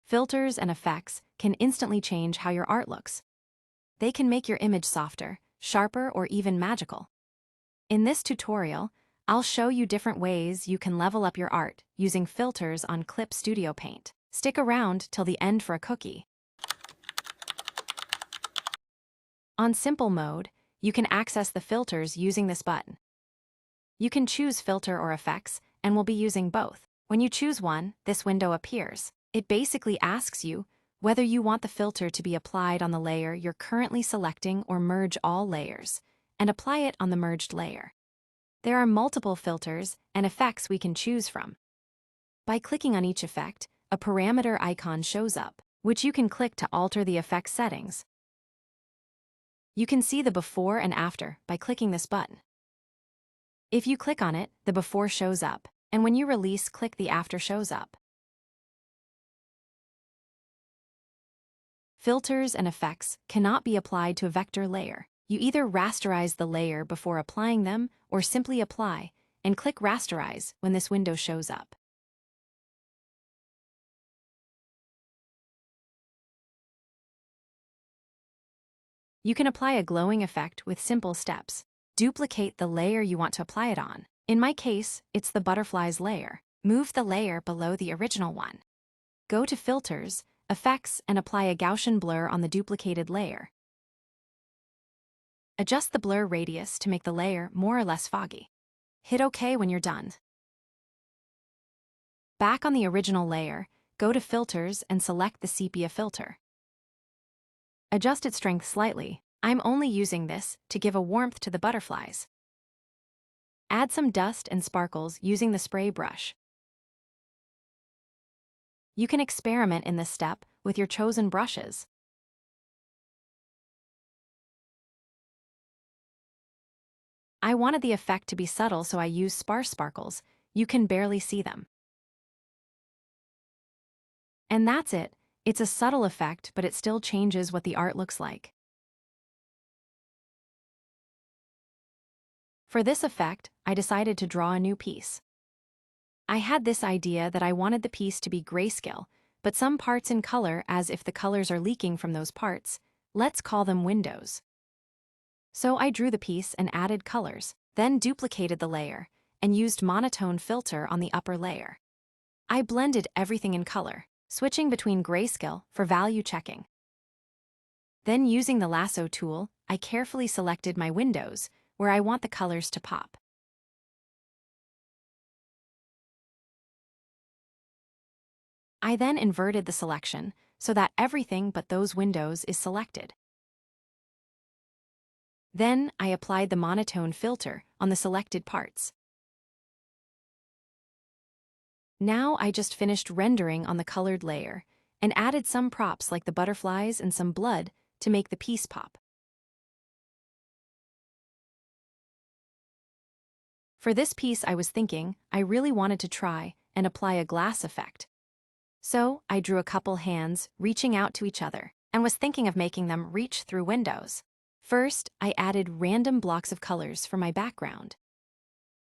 Filters and effects can instantly change how your art looks. They can make your image softer, sharper, or even magical. In this tutorial, I'll show you different ways you can level up your art using filters on Clip Studio Paint. Stick around till the end for a cookie. On Simple Mode, you can access the filters using this button. You can choose Filter or Effects, and we'll be using both. When you choose one, this window appears. It basically asks you whether you want the filter to be applied on the layer you're currently selecting or merge all layers, and apply it on the merged layer. There are multiple filters and effects we can choose from. By clicking on each effect, a parameter icon shows up, which you can click to alter the effect settings. You can see the before and after by clicking this button. If you click on it, the before shows up, and when you release, click the after shows up. Filters and effects cannot be applied to a vector layer. You either rasterize the layer before applying them or simply apply and click Rasterize when this window shows up. You can apply a glowing effect with simple steps. Duplicate the layer you want to apply it on. In my case, it's the butterflies layer. Move the layer below the original one. Go to Filters, Effects, and apply a Gaussian blur on the duplicated layer. Adjust the blur radius to make the layer more or less foggy. Hit OK when you're done. Back on the original layer, go to Filters and select the sepia filter. Adjust its strength slightly. I'm only using this to give a warmth to the butterflies. Add some dust and sparkles using the spray brush. You can experiment in this step with your chosen brushes. I wanted the effect to be subtle, so I used sparse sparkles. You can barely see them. And that's it. It's a subtle effect, but it still changes what the art looks like. For this effect, I decided to draw a new piece. I had this idea that I wanted the piece to be grayscale, but some parts in color, as if the colors are leaking from those parts. Let's call them windows. So I drew the piece and added colors, then duplicated the layer, and used monotone filter on the upper layer. I blended everything in color, switching between grayscale for value checking. Then using the lasso tool, I carefully selected my windows, where I want the colors to pop. I then inverted the selection so that everything but those windows is selected. Then I applied the monotone filter on the selected parts. Now I just finished rendering on the colored layer and added some props like the butterflies and some blood to make the piece pop. For this piece, I was thinking I really wanted to try and apply a glass effect. So I drew a couple hands reaching out to each other and was thinking of making them reach through windows. First, I added random blocks of colors for my background.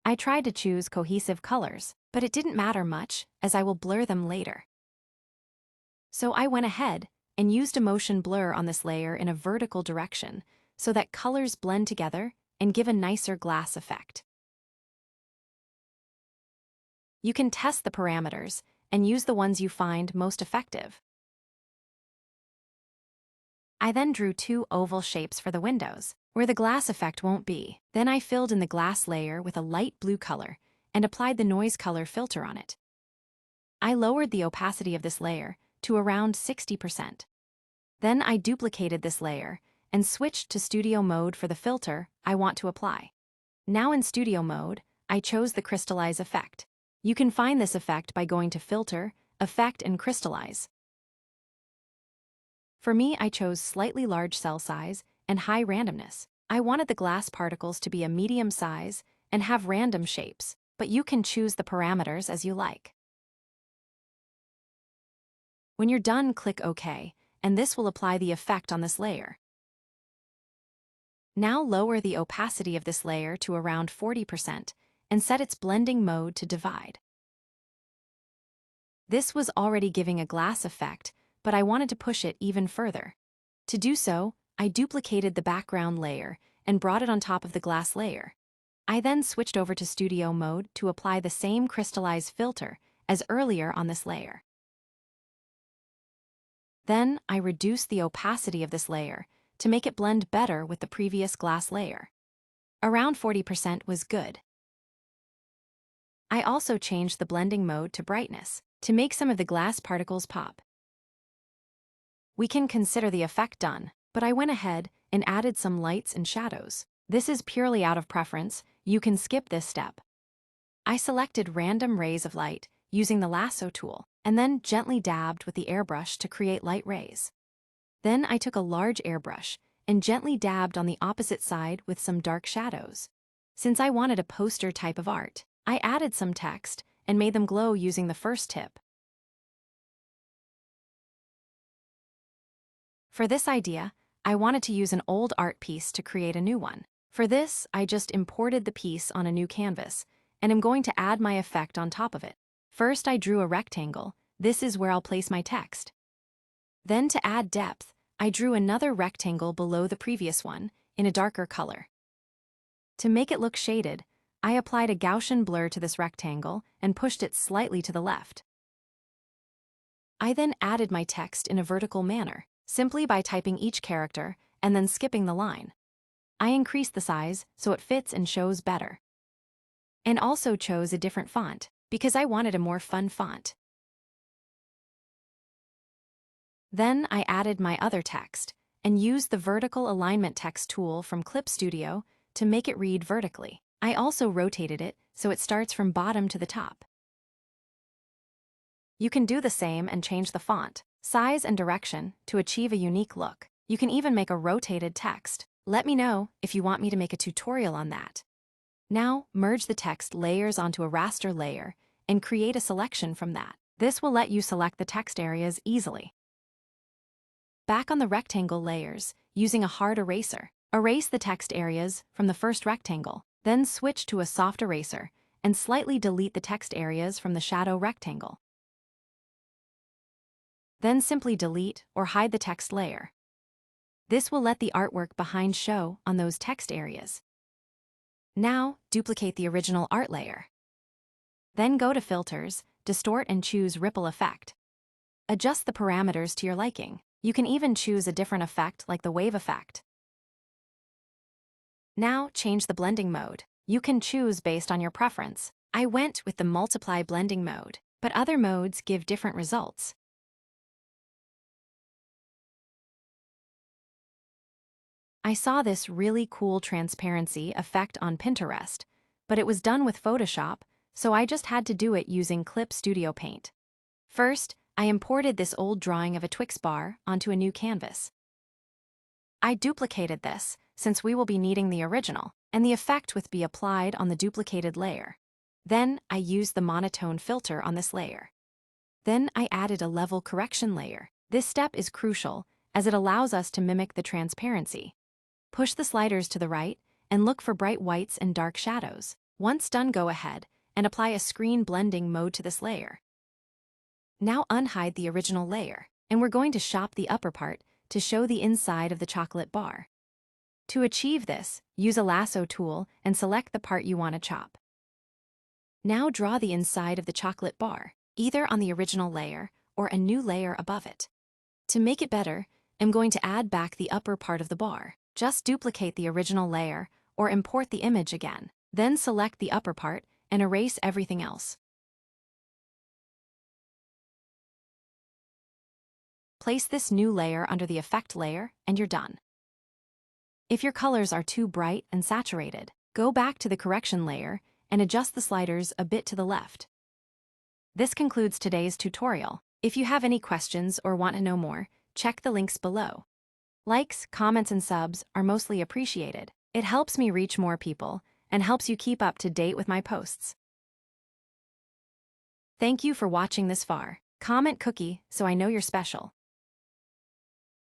I tried to choose cohesive colors, but it didn't matter much as I will blur them later. So I went ahead and used a motion blur on this layer in a vertical direction so that colors blend together and give a nicer glass effect. You can test the parameters and use the ones you find most effective. I then drew two oval shapes for the windows, where the glass effect won't be. Then I filled in the glass layer with a light blue color and applied the noise color filter on it. I lowered the opacity of this layer to around 60%. Then I duplicated this layer and switched to studio mode for the filter I want to apply. Now in studio mode, I chose the crystallize effect. You can find this effect by going to Filter, Effect, and Crystallize. For me, I chose slightly large cell size and high randomness. I wanted the glass particles to be a medium size and have random shapes, but you can choose the parameters as you like. When you're done, click OK, and this will apply the effect on this layer. Now lower the opacity of this layer to around 40% and set its blending mode to divide. This was already giving a glass effect, but I wanted to push it even further. To do so, I duplicated the background layer and brought it on top of the glass layer. I then switched over to studio mode to apply the same crystallized filter as earlier on this layer. Then I reduced the opacity of this layer to make it blend better with the previous glass layer. Around 40% was good. I also changed the blending mode to brightness to make some of the glass particles pop. We can consider the effect done, but I went ahead and added some lights and shadows. This is purely out of preference. You can skip this step. I selected random rays of light using the lasso tool and then gently dabbed with the airbrush to create light rays. Then I took a large airbrush and gently dabbed on the opposite side with some dark shadows. Since I wanted a poster type of art, I added some text and made them glow using the first tip. For this idea, I wanted to use an old art piece to create a new one. For this, I just imported the piece on a new canvas, and am going to add my effect on top of it. First, I drew a rectangle. This is where I'll place my text. Then, to add depth, I drew another rectangle below the previous one in a darker color. To make it look shaded, I applied a Gaussian blur to this rectangle and pushed it slightly to the left. I then added my text in a vertical manner, simply by typing each character and then skipping the line. I increased the size so it fits and shows better. And also chose a different font, because I wanted a more fun font. Then I added my other text and used the vertical alignment text tool from Clip Studio to make it read vertically. I also rotated it so it starts from bottom to the top. You can do the same and change the font, size, and direction to achieve a unique look. You can even make a rotated text. Let me know if you want me to make a tutorial on that. Now, merge the text layers onto a raster layer and create a selection from that. This will let you select the text areas easily. Back on the rectangle layers, using a hard eraser, erase the text areas from the first rectangle, then switch to a soft eraser and slightly delete the text areas from the shadow rectangle. Then simply delete or hide the text layer. This will let the artwork behind show on those text areas. Now, duplicate the original art layer. Then go to Filters, Distort, and choose Ripple Effect. Adjust the parameters to your liking. You can even choose a different effect like the wave effect. Now, change the blending mode. You can choose based on your preference. I went with the multiply blending mode, but other modes give different results. I saw this really cool transparency effect on Pinterest, but it was done with Photoshop, so I just had to do it using Clip Studio Paint. First, I imported this old drawing of a Twix bar onto a new canvas. I duplicated this, since we will be needing the original, and the effect would be applied on the duplicated layer. Then, I used the monotone filter on this layer. Then, I added a level correction layer. This step is crucial, as it allows us to mimic the transparency. Push the sliders to the right and look for bright whites and dark shadows. Once done, go ahead and apply a screen blending mode to this layer. Now unhide the original layer, and we're going to shop the upper part to show the inside of the chocolate bar. To achieve this, use a lasso tool and select the part you want to chop. Now draw the inside of the chocolate bar, either on the original layer or a new layer above it. To make it better, I'm going to add back the upper part of the bar. Just duplicate the original layer or import the image again. Then select the upper part and erase everything else. Place this new layer under the effect layer and you're done. If your colors are too bright and saturated, go back to the correction layer and adjust the sliders a bit to the left. This concludes today's tutorial. If you have any questions or want to know more, check the links below. Likes, comments, and subs are mostly appreciated. It helps me reach more people and helps you keep up to date with my posts. Thank you for watching this far. Comment cookie so I know you're special.